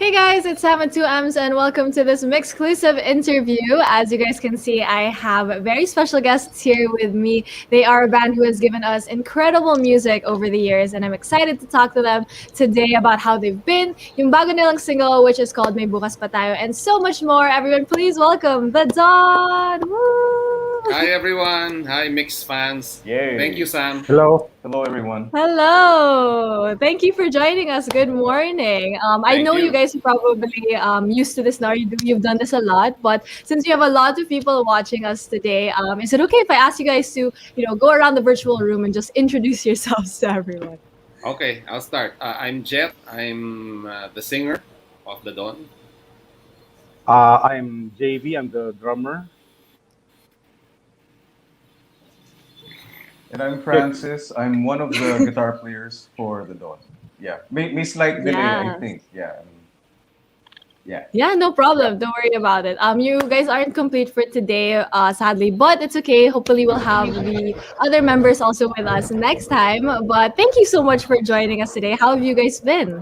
Hey guys, it's Sam at 2Ms and welcome to this MYXclusive interview. As you guys can see, I have very special guests here with me. They are a band who has given us incredible music over the years and I'm excited to talk to them today about how they've been, yung bago nilang single which is called May Bukas Pa Tayo, and so much more. Everyone, please welcome The Dawn! Woo! Hi everyone. Hi Mix fans. Yay. Thank you, Sam. Hello everyone. Hello. Thank you for joining us. Good morning. I Thank know you you. guys are probably used to this now. You've done this a lot, but since you have a lot of people watching us today, is it okay if I ask you guys to, go around the virtual room and just introduce yourselves to everyone? Okay, I'll start. I'm Jet. I'm the singer of The Dawn. I'm JV. I'm the drummer. And I'm Francis. I'm one of the guitar players for The Dawn. Yeah, may slight delay, I Yes. think. Yeah. Yeah, no problem. Don't worry about it. You guys aren't complete for today, sadly, but it's okay. Hopefully, we'll have the other members also with us next time. But thank you so much for joining us today. How have you guys been?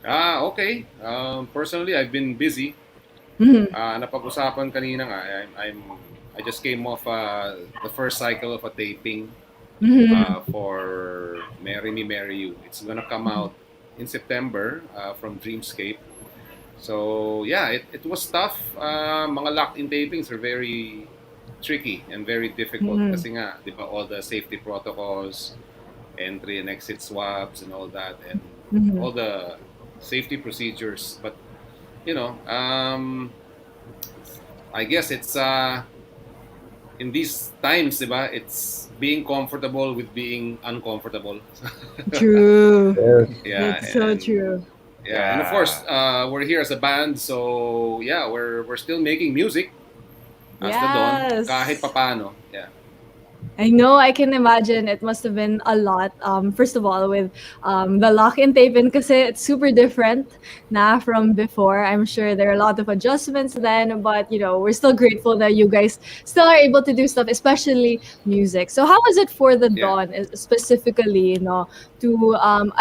Okay. Personally, I've been busy. Mhm. Napag-usapan kanina nga, I just came off the first cycle of a taping Mhm. for Marry Me, Marry You. It's gonna come out in September from Dreamscape. So yeah, it was tough. Mga locked-in tapings are very tricky and very difficult Mhm. kasi nga, di ba, all the safety protocols, entry and exit swabs and all that, and Mhm. all the safety procedures. But I guess it's in these times, di ba, it's being comfortable with being uncomfortable. True. Yes. Yeah, That's so and true. yeah, and of course, we're here as a band, so yeah, we're still making music as the Dawn, Yes. kahit papano. Yeah. I know, I can imagine it must have been a lot. First of all, with the lock-in tape-in kasi it's super different na from before. I'm sure there are a lot of adjustments then, but we're still grateful that you guys still are able to do stuff, especially music. So how was it for the Yeah. Dawn specifically, to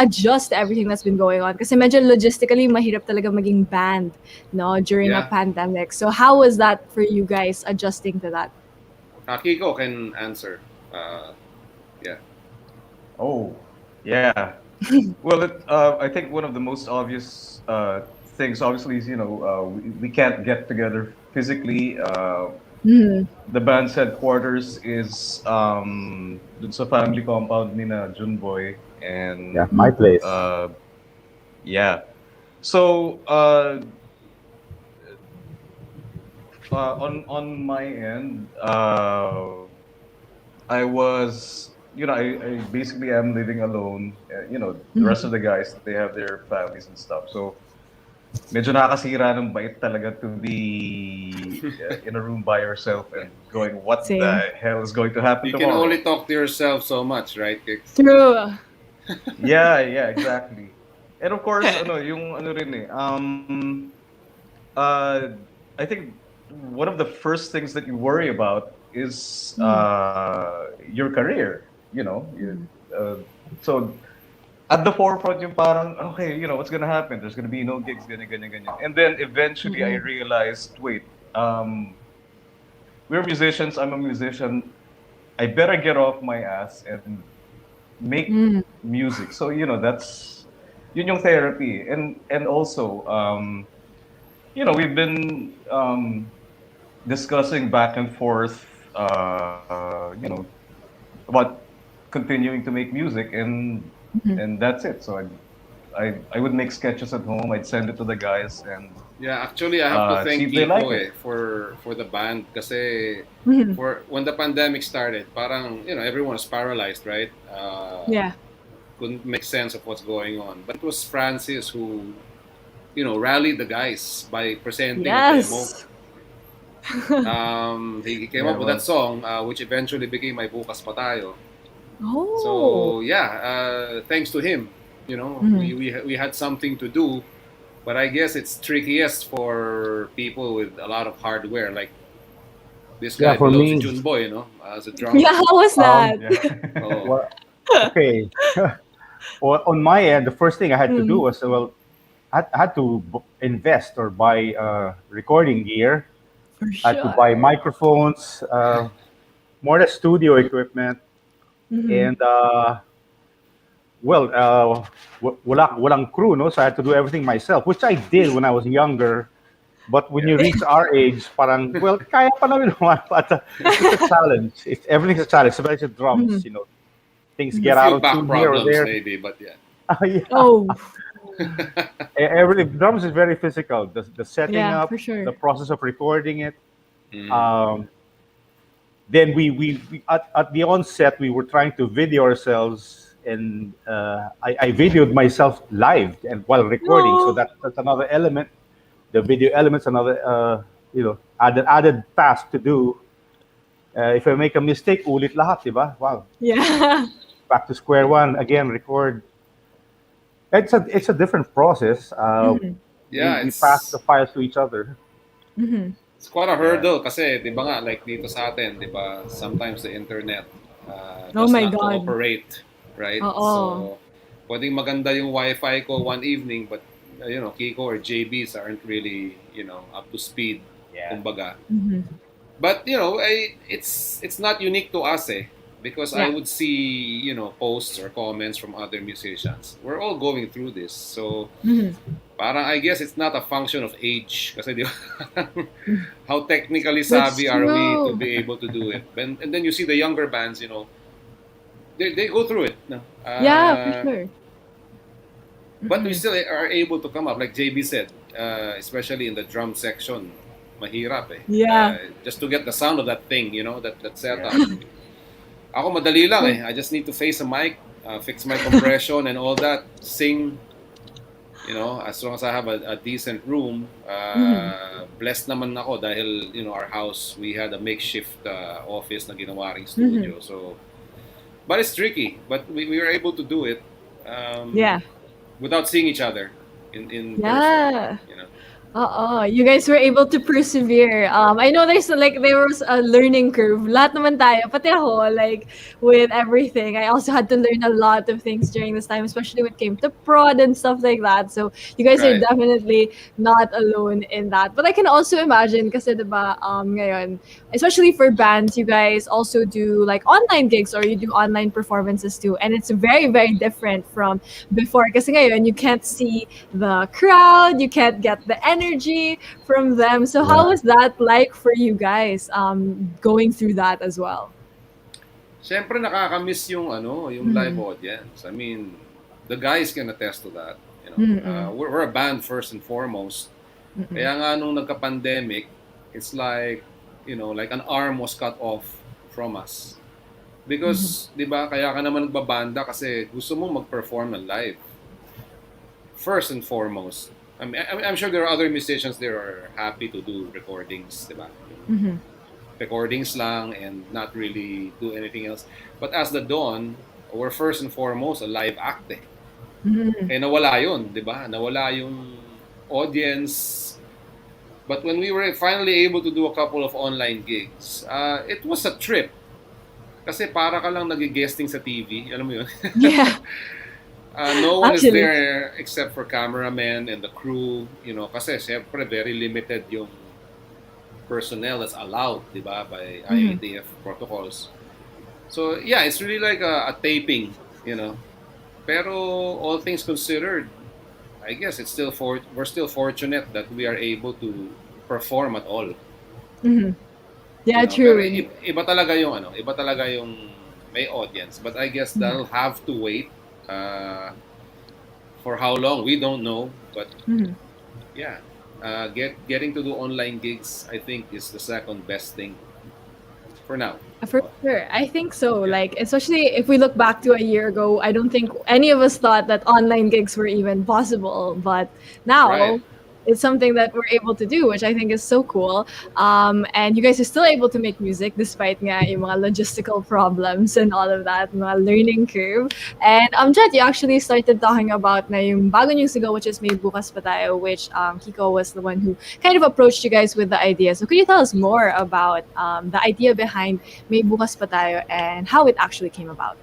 adjust to everything that's been going on? Kasi medyo logistically mahirap talaga maging band, during a Yeah. pandemic. So how was that for you guys adjusting to that? Kiko can answer. Yeah. Oh, yeah. Well, I think one of the most obvious things, obviously, is we can't get together physically. Mhm. The band's headquarters is dun sa family compound ni na Junboy, and Yeah, my place. yeah. So on my end, I was, I basically am living alone. The rest of the guys, they have their families and stuff. So medyo nakakasira ng bait talaga to be in a room by yourself and going, what Same. the hell is going to happen You can tomorrow? only talk to yourself so much, right, Kix? True. Yeah, exactly. And of course, yung ano rin eh, I think one of the first things that you worry about is your career, so at the forefront yung parang, okay, what's gonna happen? There's gonna be no gigs, ganyan, ganyan, ganyan. And then eventually I realized, wait, we're musicians, I'm a musician, I better get off my ass and make music. So, that's yun yung therapy. And also, we've been discussing back and forth, about continuing to make music, and that's it. So I would make sketches at home. I'd send it to the guys and Yeah, actually, I have to see thank if they like Kiko it. for the band kasi Mhm. for when the pandemic started, parang everyone was paralyzed, right? Yeah. Couldn't make sense of what's going on. But it was Francis who rallied the guys by presenting a demo. Yes. He came Yeah, up with that well, song, which eventually became My Bukas Pa Tayo. Oh. So yeah, thanks to him, Mhm. we had something to do. But I guess it's trickiest for people with a lot of hardware. Like this Yeah, guy for below, si me, Junboy, as a Yeah, drummer. how was that? yeah. Oh, well, okay. Well, on my end, the first thing I had to do Mm, was, I had to invest or buy recording gear. for I had to buy sure. microphones, more the studio equipment, Mhm. and walang crew, no? So I had to do everything myself, which I did when I was younger. But when you yeah. reach our age, parang, well, kaya pa namin naman, but it's a challenge. Everything's a challenge, especially drums, Mhm. things A get Mhm. out few of back tune here or problems there. maybe, but yeah. Yeah. Oh, Everything, drums is very physical. The setting yeah, for up, the sure. process of recording it. Mm, Um, then we at the onset we were trying to video ourselves, and I videoed myself live and while recording. So No. that's another element. The video element's another added task to do. If I make a mistake, ulit lahat, di ba? Wow, Yeah. back to square one again. Record. It's a different process. Mhm. We yeah, we pass the files to each other. Mhm. it's quite a Yeah. hurdle kasi, di ba nga, like dito sa atin, di ba, sometimes the internet Oh does my not God. cooperate, right? Oo. So, pwedeng maganda yung Wi-Fi ko one evening, but, Kiko or JBs aren't really, up to speed, Yeah. kumbaga. Mhm. But it's not unique to us, because I Yeah. would see posts or comments from other musicians. We're all going through this, so Mhm. parang I guess it's not a function of age, kasi di ba, Mhm. how technically That's savvy are we to true. be able to do it? And then you see the younger bands, they go through it, no? Yeah, for sure. But we Mhm. still are able to come up, like JB said, especially in the drum section. Mahirap Yeah. just to get the sound of that thing, that Yeah. setup. Ako madali lang For I just need to face a mic, fix my compression and all that, sing, as long as I have a decent room. Mhm. Blessed naman ako dahil, our house, we had a makeshift office na ginawa ring Mhm. studio. So, but it's tricky. But we were able to do it Yeah. without seeing each other in person, Yeah. you know. You guys were able to persevere. I know there was a learning curve. Lahat naman tayo, pati ako, like with everything. I also had to learn a lot of things during this time, especially when it came to prod and stuff like that. So you guys are Right. definitely not alone in that. But I can also imagine, kasi diba, ngayon, especially for bands, you guys also do like online gigs or you do online performances too. And it's very, very different from before. Kasi ngayon, you can't see the crowd, you can't get the energy from them. So how Yeah. was that like for you guys going through that as well? Siyempre nakakamiss yung live Mhm. audience. I mean, the guys can attest to that. Mm-mm. We're a band first and foremost. Mm-mm. Kaya nga nung nagka-pandemic, it's like an arm was cut off from us. Mhm. Because, di ba, kaya ka naman nagbabanda kasi gusto mo mag-perform ng live. First and foremost. I'm sure there are other musicians there are happy to do recordings, di ba? Yung Mhm. recordings lang and not really do anything else. But as the Dawn, we're first and foremost a live act Mhm. Eh nawala yun, di ba? Nawala yung audience. But when we were finally able to do a couple of online gigs, it was a trip. Kasi para ka lang nag-guesting sa TV, alam mo yun? Yeah, No one is actually. there except for cameramen and the crew, kasi syempre very limited yung personnel that's allowed, di ba, by Mhm. IATF protocols. So yeah, it's really like a taping, you know. Pero all things considered, I guess we're still fortunate that we are able to perform at all. Mhm. Yeah, Pero true. iba talaga yung iba talaga yung may audience. But I guess Mhm. that'll have to wait. Uh, for how long we don't know. But Mhm. yeah, getting to do online gigs, I think, is the second best thing for now. For sure. I think so. Yeah. Like, especially if we look back to a year ago, I don't think any of us thought that online gigs were even possible. But Right. now it's something that we're able to do, which I think is so cool. And you guys are still able to make music despite nga yung mga logistical problems and all of that, mga learning curve. And Jed, you actually started talking about na yung bago niyong sigaw, which is May Bukas Pa Tayo, which Kiko was the one who kind of approached you guys with the idea. So could you tell us more about the idea behind May Bukas Pa Tayo and how it actually came about?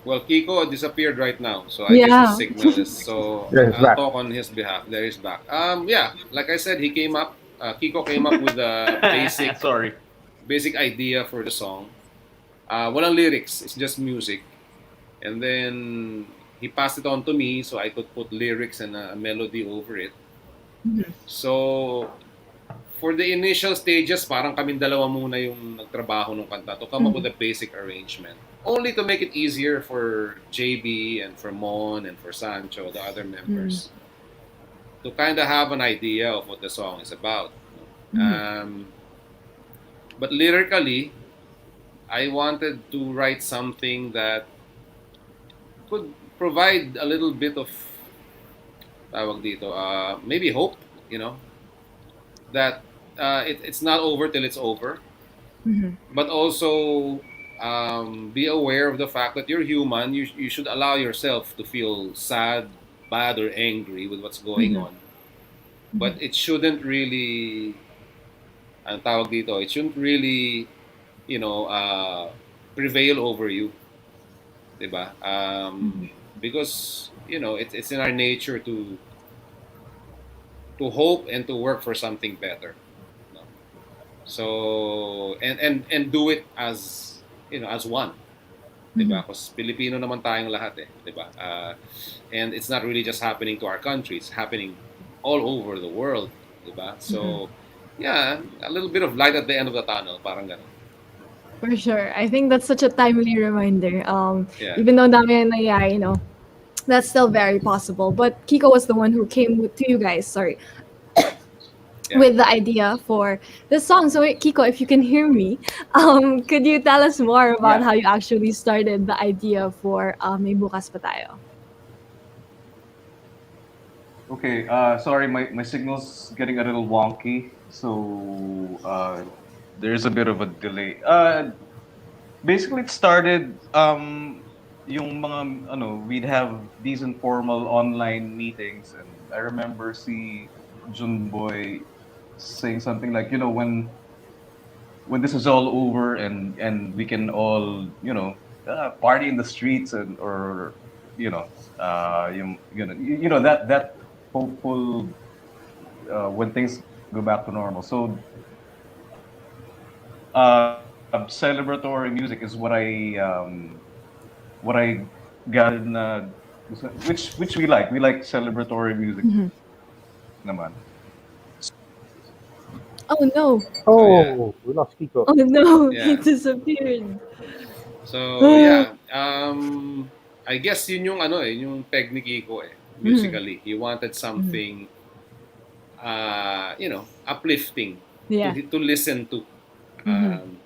Well, Kiko disappeared right now, so I guess his Yeah. signal is. So Yeah, it's I'll back. talk on his behalf. There is back. Yeah, like I said, he came up. Kiko came up with a Sorry. basic idea for the song. Walang lyrics. It's just music. And then he passed it on to me, so I could put lyrics and a melody over it. Mhm. So for the initial stages, parang kaming dalawa muna yung nagtrabaho ng kanta to come up with a basic arrangement. Only to make it easier for JB and for Mon and for Sancho, the other members, to kind of have an idea of what the song is about. But lyrically, I wanted to write something that could provide a little bit of tawag dito, maybe hope, you know, that it's not over till it's over, Mhm. but also be aware of the fact that you're human. You should allow yourself to feel sad, bad, or angry with what's going Mhm. on. But it shouldn't really, ang tawag dito, it shouldn't really, you know, prevail over you, diba? Because, you know, it's in our nature to hope and to work for something better. No? So, and do it as, you know, as one. Diba? Mhm. Because Pilipino naman tayong lahat eh, diba? And it's not really just happening to our country, it's happening all over the world, diba? Mhm. So, yeah, a little bit of light at the end of the tunnel, parang ganun. For sure. I think that's such a timely reminder. Yeah, Even though dami na nangyayari, that's still very possible. But Kiko was the one who came to you guys, sorry, yeah. with the idea for this song. So Kiko, if you can hear me, could you tell us more about Yeah. how you actually started the idea for May Bukas Pa Tayo? Okay. Sorry, my signal's getting a little wonky, so there's a bit of a delay. Basically, it started yung mga we'd have these informal online meetings, and I remember si Junboy saying something like, when this is all over and we can all party in the streets, and or that hopeful, when things go back to normal. So celebratory music is what I gathered na which we like. We like celebratory music naman. Oh no! So, yeah, Oh, we lost Kiko. Oh no! He yeah. disappeared. So, yeah, I guess yun yung ano eh, yung peg ni Kiko eh, Mhm. musically. He wanted Mhm. something, you know, uplifting Yeah. to listen to. Mhm. Um,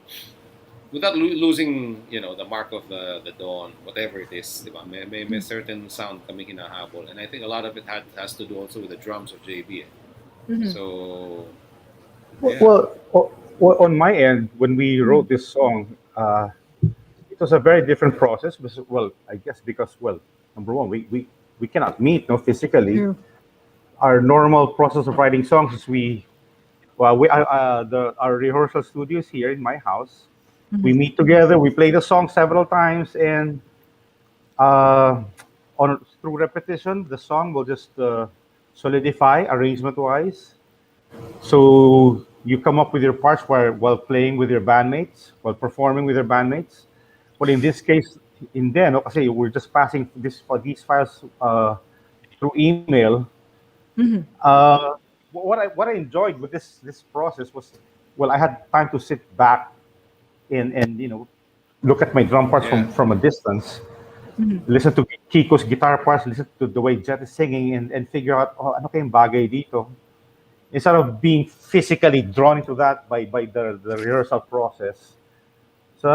without losing, you know, the mark of the dawn, whatever it is, di ba? May certain sound kami hinahabol. And I think a lot of it has to do also with the drums of JB. Eh. Mhm. So, Well, yeah. well, on my end, when we Mhm. wrote this song, it was a very different process. Well, I guess because, well, number one, we cannot meet, no, physically. True. Our normal process of writing songs is our rehearsal studio is here in my house. We Mhm. meet together. We play the song several times, and uh, on through repetition, the song will just solidify arrangement wise. So you come up with your parts while playing with your bandmates, while performing with your bandmates. But in this case, in then, kasi we're just passing these files through email. Mhm. What I enjoyed with this process was, well, I had time to sit back and look at my drum parts Yeah. from a distance, listen to Kiko's guitar parts, listen to the way Jet is singing, and figure out, oh, ano kayong bagay dito? Instead of being physically drawn into that by the rehearsal process. So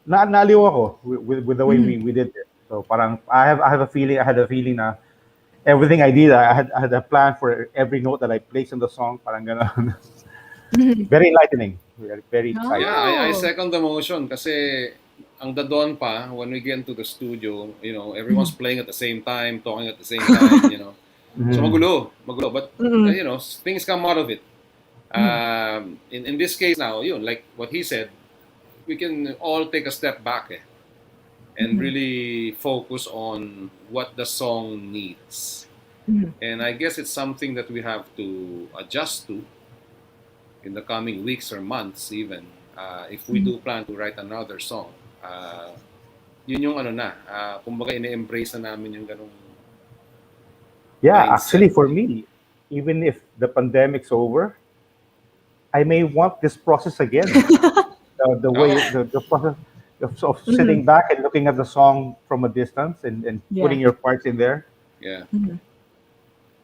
naaliw ako with the way we did it. So parang I had a feeling na everything I did, I had a plan for every note that I placed in the song. Parang ganon. Very enlightening. Very, very exciting. Yeah, I Oh. second the motion kasi ang dadon pa when we get into the studio, everyone's playing at the same time, talking at the same time. So Mhm. magulo. But Mm-mm. things come out of it. In this case now, like what he said, we can all take a step back and really focus on what the song needs. And I guess it's something that we have to adjust to in the coming weeks or months even if we do plan to write another song. Yun yung kumbaga ine-embrace na namin yung ganung Yeah, mindset. actually, for me, even if the pandemic's over, I may want this process again. The way Oo. the process of sitting back and looking at the song from a distance and Yeah. putting your parts in there. Yeah.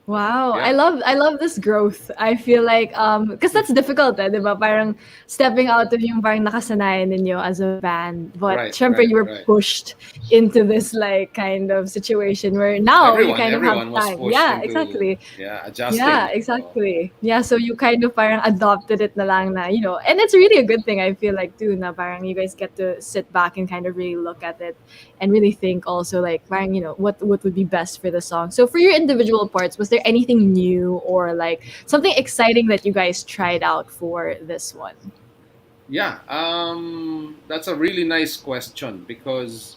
Wow, Yeah. I love this growth. I feel like because that's difficult, 'di ba? Parang stepping out of yung parang nakasanayan ninyo as a band. But syempre you were Right. pushed into this like kind of situation where now you kind of have Everyone was time. pushed Yeah, into exactly. adjusting. Yeah, exactly. Yeah, so you kind of parang adopted it na lang na, and it's really a good thing I feel like too na parang you guys get to sit back and kind of really look at it and really think also like parang, what would be best for the song. So for your individual parts, was there anything new or like something exciting that you guys tried out for this one? Yeah, that's a really nice question because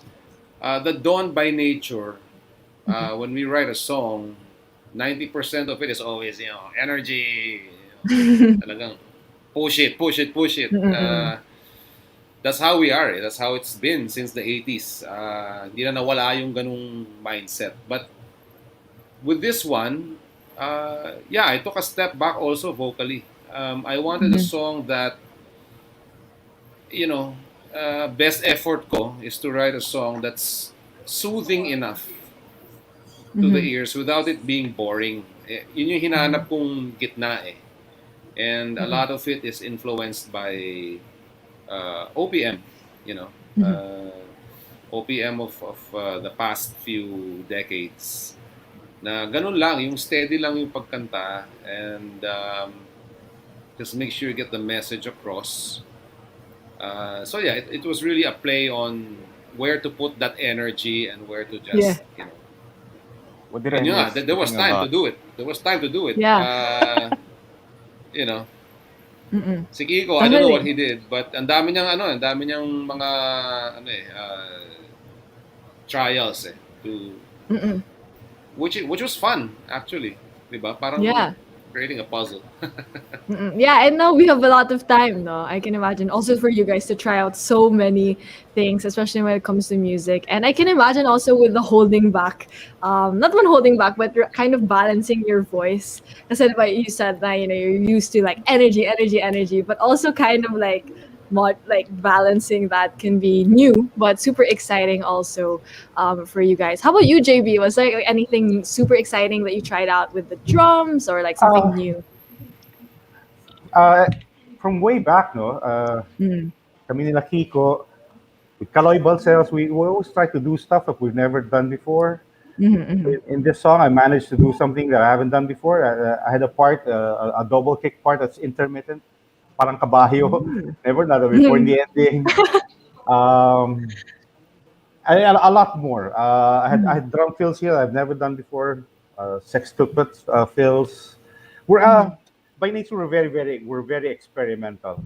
the Dawn by nature, when we write a song, 90% of it is always energy, talagang push it. Mm-mm. That's how we are. That's how it's been since the 80s. Hindi na nawala yung ganung mindset. But with this one, yeah, I took a step back also vocally. I wanted a song that, you know, best effort ko is to write a song that's soothing enough to the ears without it being boring. Yun yung hinahanap kong gitna eh. And a lot of it is influenced by OPM, you know, OPM of the past few decades. Na ganun lang, yung steady lang yung pagkanta and just make sure you get the message across. So yeah, it was really a play on where to put that energy and where to Yeah. just, What did I and yeah, miss? there was Speaking time to about do it. There was time to do it. Yeah. You know, Mm-mm. si Kiko, I don't know what Totally. he did, but ang dami niyang mga trials to Mm-mm. which was fun actually, 'di ba? Parang Yeah. creating a puzzle. Yeah, and now we have a lot of time, no? I can imagine also for you guys to try out so many things, especially when it comes to music. And I can imagine also with the holding back, not one holding back, but kind of balancing your voice. I said what you said that you're used to like energy, but also kind of like like balancing that can be new, but super exciting also for you guys. How about you, JB? Was there like, anything super exciting that you tried out with the drums or like something Uh, new? uh, from way back, no, Mm. kami nila Kiko, with Kaloy Balseros, we always try to do stuff that we've never done before. In this song, I managed to do something that I haven't done before. I had a part, a double kick part that's intermittent, parang kabayo. Never done that before in the ending. Um, a lot more. I had drum fills here I've never done before. Sextuplet fills. We're by nature we're very experimental.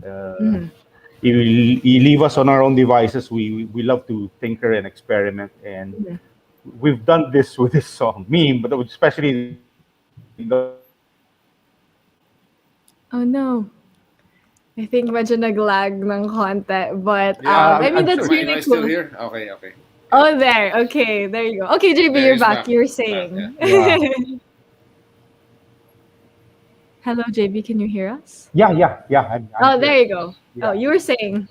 You leave us on our own devices. We love to tinker and experiment, and we've done this with this song. Me, but especially the Oh no. I think medyo nag-lag ng konti. But Yeah, I mean I'm that's sure. am I really still cool. here? Okay. Yeah. Oh there. Okay, there you go. Okay, JB, There you're is back. back. You were Back, yeah. saying. Yeah, Hello, JB, can you hear us? yeah. I'm Oh, there here. you go. Oh, Yeah. you were saying.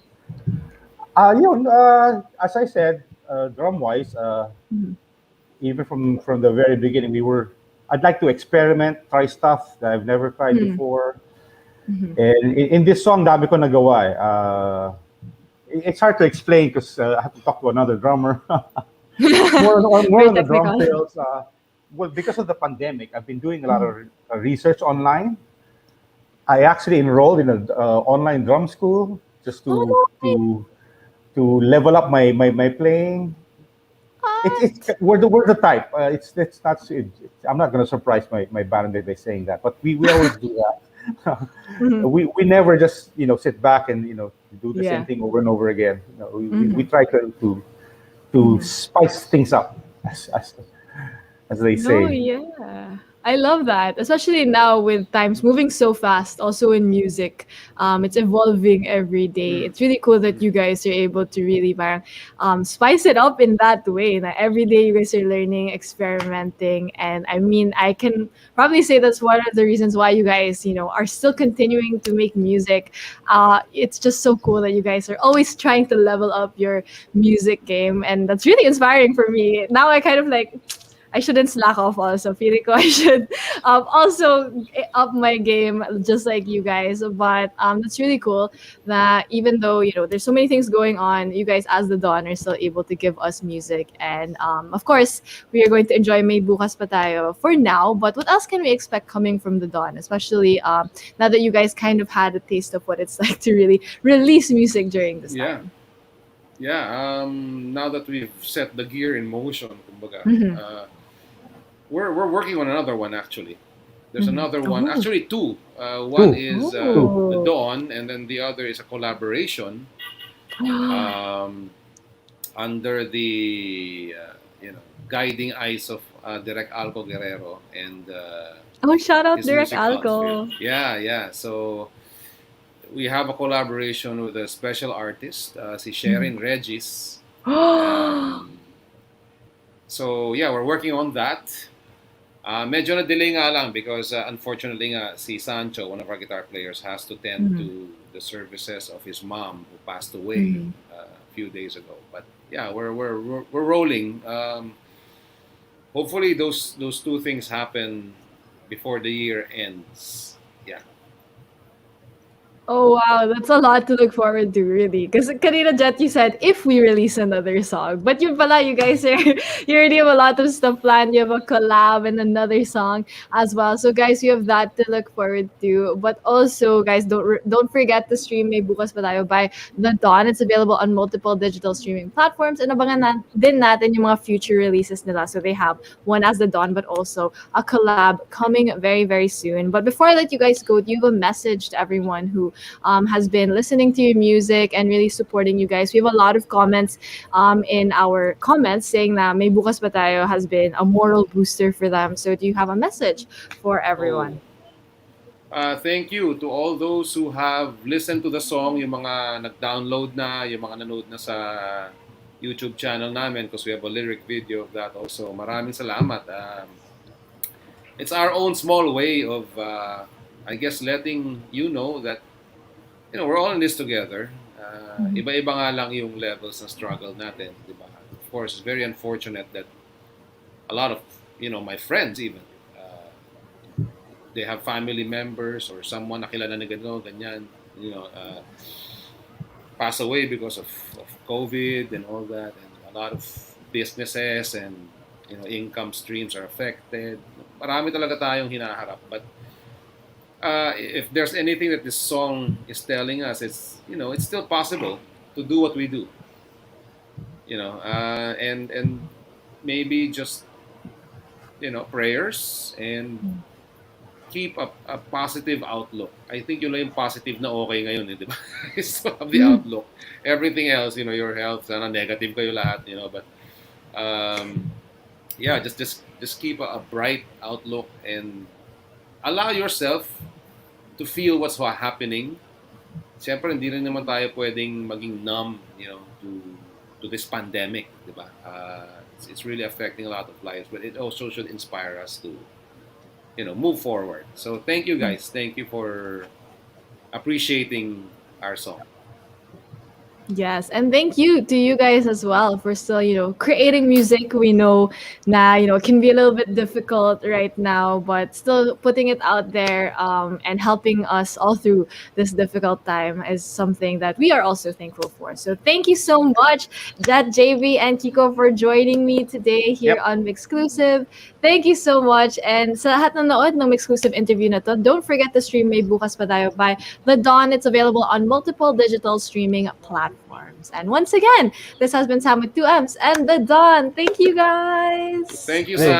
As I said, drum wise, Mhm. even from the very beginning, I'd like to experiment, try stuff that I've never tried Mhm. before. Mhm. And in this song, dami ko nagawa eh. It's hard to explain because I have to talk to another drummer. More Very on the drum technical. fills. Well, because of the pandemic, I've been doing a lot Mhm. of research online. I actually enrolled in an online drum school just Oh no! to level up my playing. It's What? we're the type. It's not. I'm not going to surprise my bandmate by saying that, but we always do that. Mhm. We never just sit back and do the same Yeah. thing over and over again. We Mhm. try to Mhm. spice things up, as they No, say. yeah. I love that, especially now with times moving so fast, also in music. It's evolving every day. Mm. It's really cool that you guys are able to really parang, spice it up in that way. That every day you guys are learning, experimenting. And I mean, I can probably say that's one of the reasons why you guys, are still continuing to make music. It's just so cool that you guys are always trying to level up your music game. And that's really inspiring for me. Now I kind of like, I shouldn't slack off also. Feeling ko I should also up my game just like you guys. But that's really cool that even though, there's so many things going on, you guys as the Dawn are still able to give us music. And of course, we are going to enjoy May Bukas Pa Tayo for now. But what else can we expect coming from the Dawn? Especially now that you guys kind of had a taste of what it's like to really release music during this Yeah. time. Yeah. Now that we've set the gear in motion, kumbaga, Mm-hmm. we're working on another one actually. There's Mm-hmm. another one, Oh. actually two. One Two, is two. the Oh. Dawn, and then the other is a collaboration um, under the guiding eyes of Direk Alco Guerrero and Oh, shout out his Direct music outfit. Alco. Yeah, yeah. So we have a collaboration with a special artist, si Mhm. Sherin Regis. Um, so yeah, we're working on that. Medyo na-delay nga lang because unfortunately nga si Sancho, one of our guitar players, has to tend Mhm. to the services of his mom who passed away Mhm. a few days ago. But yeah, we're rolling. Hopefully those two things happen before the year ends. Yeah. Oh wow, that's a lot to look forward to, really. Because kanina Jet, you said if we release another song, but yun pala, you guys are you already have a lot of stuff planned. You have a collab and another song as well. So guys, you have that to look forward to. But also, guys, don't forget to stream May Bukas Pa Tayo by The Dawn. It's available on multiple digital streaming platforms. And abangan din natin yung mga future releases nila. So they have one as The Dawn, but also a collab coming very very soon. But before I let you guys go, do you have a message to everyone who has been listening to your music and really supporting you guys? We have a lot of comments in our comments saying that May Bukas Pa Tayo has been a moral booster for them. So do you have a message for Oh, everyone? thank you to all those who have listened to the song, yung mga nag-download na, yung mga nanood na sa YouTube channel namin because we have a lyric video of that also. Maraming salamat. It's our own small way of, I guess, letting you know that, we're all in this together. Mhm. Iba-iba nga lang yung levels ng struggle natin, di ba? Of course, it's very unfortunate that a lot of, my friends even, uh, they have family members or someone na kilala na gano'n, ganyan, pass away because of COVID and all that, and a lot of businesses and income streams are affected. Marami talaga tayong hinaharap. But if there's anything that this song is telling us, it's still possible to do what we do. And maybe just prayers and keep a positive outlook. I think yun lang yung positive na okay ngayon, di ba? Is to have the Mhm. outlook. Everything else, your health, sana negative kayo lahat, but um, yeah, just keep a bright outlook and allow yourself to feel what's happening. Siyempre, hindi rin naman tayo pwedeng maging numb, to this pandemic, di ba? It's really affecting a lot of lives, but it also should inspire us to, move forward. So thank you guys. Thank you for appreciating our song. Yes, and thank you to you guys as well for still, creating music. We know now, it can be a little bit difficult right now, but still putting it out there and helping us all through this difficult time is something that we are also thankful for. So thank you so much, Jet, JV, and Kiko for joining me today here Yep. on MYXclusive. Thank you so much. And sa lahat ng nanood ng MYXclusive interview na to, don't forget to stream May Bukas Pa Tayo by The Dawn. It's available on multiple digital streaming platforms. And once again, this has been Sam with 2Ms and The Dawn. Thank you guys. Thank you, Hey, Sam.